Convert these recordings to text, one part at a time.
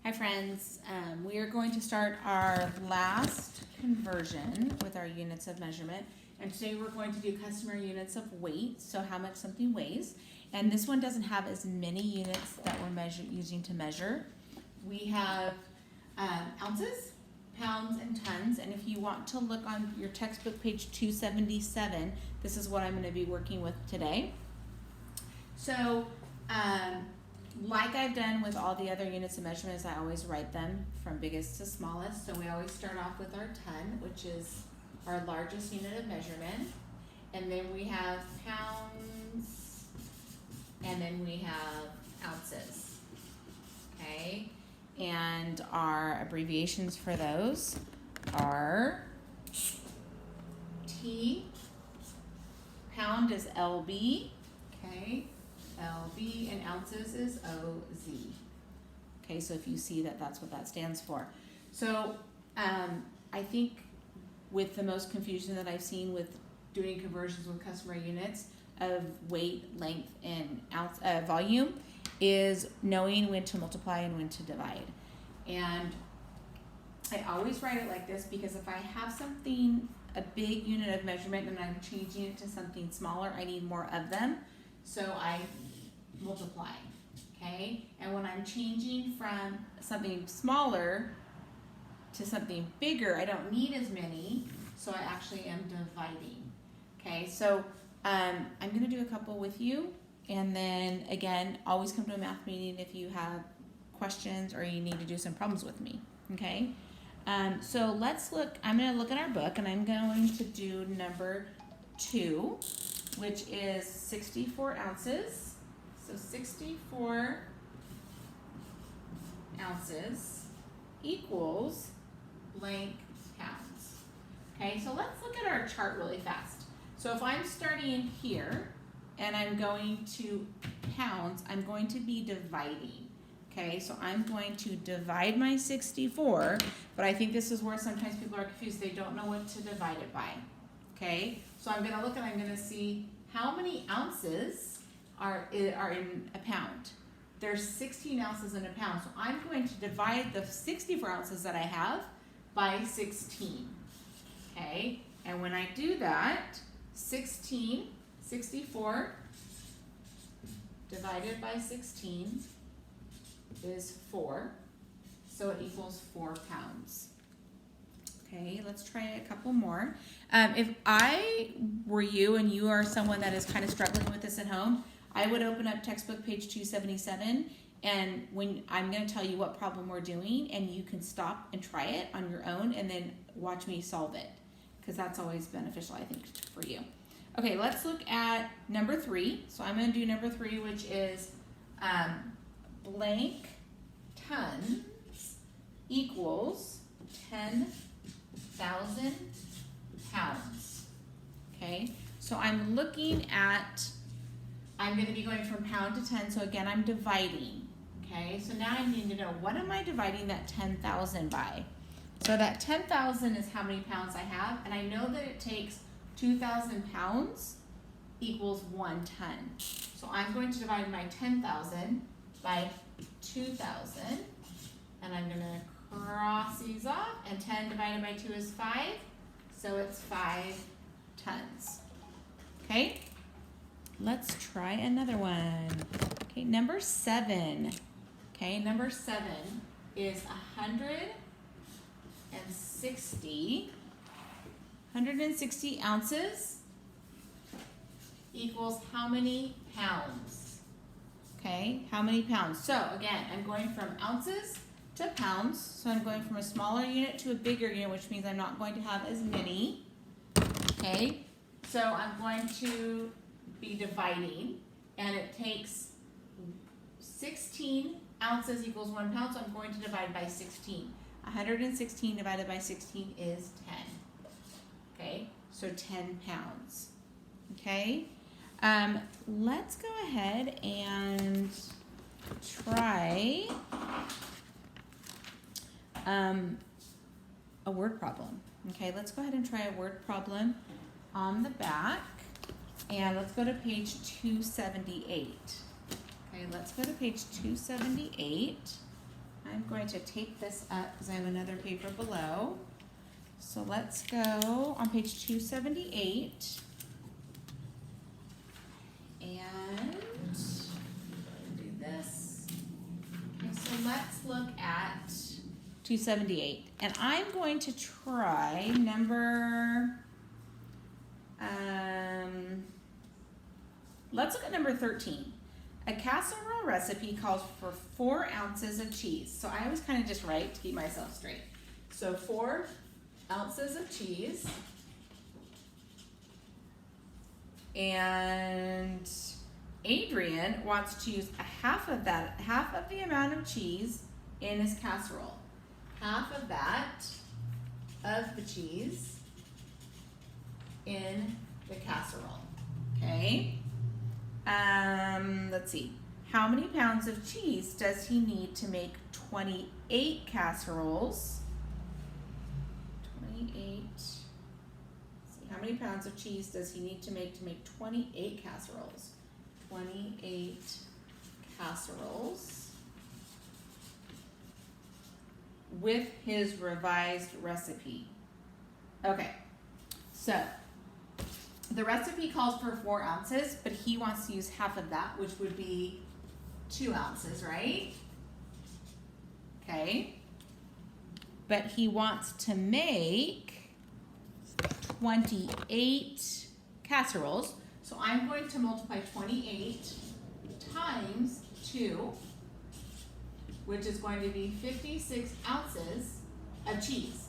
Hi friends, we are going to start our last conversion with our units of measurement, and today we're going to do customer units of weight, so how much something weighs. And this one doesn't have as many units that we're using to measure. We have ounces, pounds, and tons, and if you want to look on your textbook page 277, this is what I'm going to be working with today. So, like I've done with all the other units of measurements, I always write them from biggest to smallest. So we always start off with our ton, which is our largest unit of measurement. And then we have pounds, and then we have ounces, okay? And our abbreviations for those are T, pound is LB, okay? LB, and ounces is OZ. Okay, so if you see that, that's what that stands for. So I think with the most confusion that I've seen with doing conversions with customer units of weight, length, and ounce volume is knowing when to multiply and when to divide. And I always write it like this because if I have something, a big unit of measurement, and I'm changing it to something smaller, I need more of them. So I multiply, okay? And when I'm changing from something smaller to something bigger, I don't need as many, so I actually am dividing, okay? So I'm gonna do a couple with you, and then again, always come to a math meeting if you have questions or you need to do some problems with me, okay? So let's look, I'm gonna look at our book, and I'm going to do number 2, which is 64 ounces. So 64 ounces equals blank pounds. Okay, so let's look at our chart really fast. So if I'm starting here and I'm going to pounds, I'm going to be dividing. Okay, so I'm going to divide my 64, but I think this is where sometimes people are confused. They don't know what to divide it by. Okay, so I'm going to look and I'm going to see how many ounces are in a pound. There's 16 ounces in a pound, so I'm going to divide the 64 ounces that I have by 16. Okay, and when I do that, 64 divided by 16 is 4, so it equals 4 pounds. Okay, let's try a couple more. If I were you and you are someone that is kind of struggling with this at home, I would open up textbook page 277, and when I'm going to tell you what problem we're doing, and you can stop and try it on your own and then watch me solve it, because that's always beneficial, I think, for you. Okay, let's look at number 3. So I'm going to do number 3, which is blank tons equals 10,000 pounds. Okay, so I'm looking at, I'm going to be going from pound to 10, so again I'm dividing. Okay, so now I need to know, what am I dividing that 10,000 by? So that 10,000 is how many pounds I have, and I know that it takes 2,000 pounds equals 1 ton. So I'm going to divide my 10,000 by 2,000, and I'm going to cross these off, and 10 divided by 2 is 5, so it's 5 tons. Okay, let's try another one. Okay, number 7. Okay, number 7 is 160 ounces equals how many pounds? Okay, how many pounds? So again, I'm going from ounces to pounds, so I'm going from a smaller unit to a bigger unit, which means I'm not going to have as many. Okay, so I'm going to be dividing, and it takes 16 ounces equals 1 pound, so I'm going to divide by 16. 116 divided by 16 is 10. Okay, so 10 pounds. Okay, let's go ahead and try a word problem. Okay, let's go ahead and try a word problem on the back, and let's go to page 278. Okay, let's go to page 278. I'm going to tape this up because I have another paper below. So let's go on page 278. And do this. Okay, so let's look at 278. And I'm going to try number, let's look at number 13. A casserole recipe calls for 4 ounces of cheese. So I always kind of just write to keep myself straight. So 4 ounces of cheese. And Adrian wants to use half of the amount of cheese in his casserole. Half of that of the cheese in the casserole. Okay. Let's see. How many pounds of cheese does he need to make 28 casseroles? 28. How many pounds of cheese does he need to make 28 casseroles? 28 casseroles with his revised recipe. Okay, so the recipe calls for 4 ounces, but he wants to use half of that, which would be 2 ounces, right? Okay, but he wants to make 28 casseroles. So I'm going to multiply 28 times 2, which is going to be 56 ounces of cheese.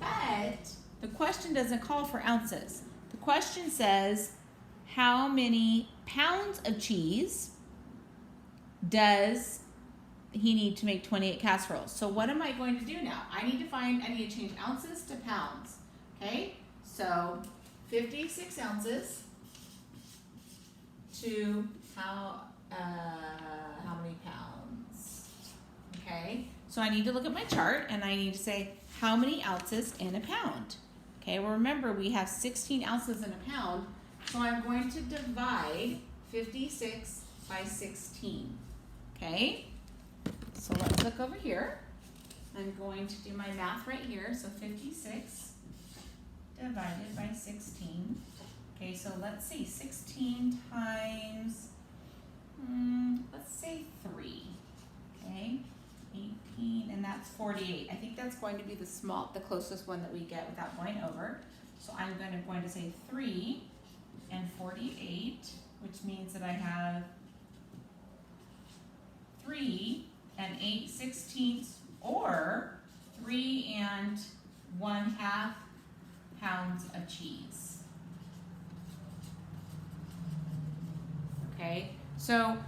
But the question doesn't call for ounces. The question says, how many pounds of cheese does he need to make 28 casseroles? So what am I going to do now? I need to change ounces to pounds. Okay, so 56 ounces to how many pounds? Okay, so I need to look at my chart and I need to say how many ounces in a pound. Okay, well remember we have 16 ounces in a pound, so I'm going to divide 56 by 16. Okay, so let's look over here. I'm going to do my math right here, so 56 divided by 16. Okay, so let's see, 16 times, let's say 3. Okay, 18, and that's 48. I think that's going to be the closest one that we get without going over. So I'm going to say 3 and 48, which means that I have 3 and 8/16 or 3 and 1/2 pounds of cheese. Okay, so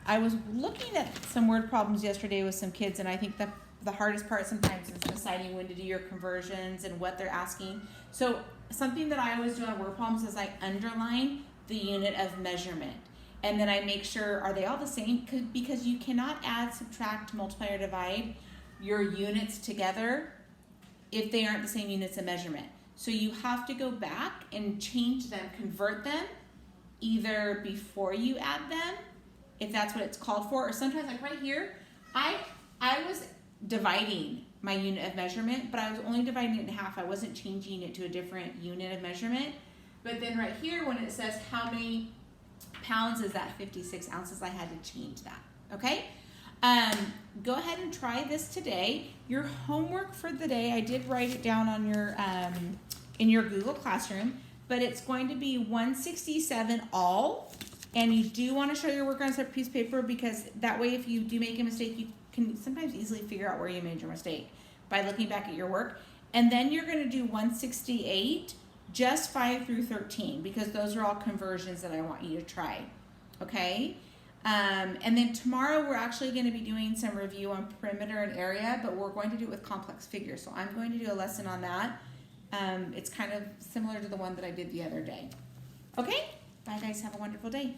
I was looking at some word problems yesterday with some kids, and I think that the hardest part sometimes is deciding when to do your conversions and what they're asking. So something that I always do on word problems is I underline the unit of measurement, and then I make sure, are they all the same? Because you cannot add, subtract, multiply, or divide your units together if they aren't the same units of measurement. So you have to go back and change them, convert them, either before you add them, if that's what it's called for, or sometimes like right here, I was dividing my unit of measurement, but I was only dividing it in half. I wasn't changing it to a different unit of measurement. But then right here, when it says how many pounds is that 56 ounces, I had to change that, okay? Go ahead and try this today. Your homework for the day, I did write it down on your in your Google Classroom, but it's going to be 167 all, and you do want to show your work on a separate piece of paper, because that way if you do make a mistake, you can sometimes easily figure out where you made your mistake by looking back at your work. And then you're going to do 168, just 5 through 13, because those are all conversions that I want you to try, okay? And then tomorrow we're actually going to be doing some review on perimeter and area, but we're going to do it with complex figures. So I'm going to do a lesson on that. It's kind of similar to the one that I did the other day. Okay? Bye guys, have a wonderful day.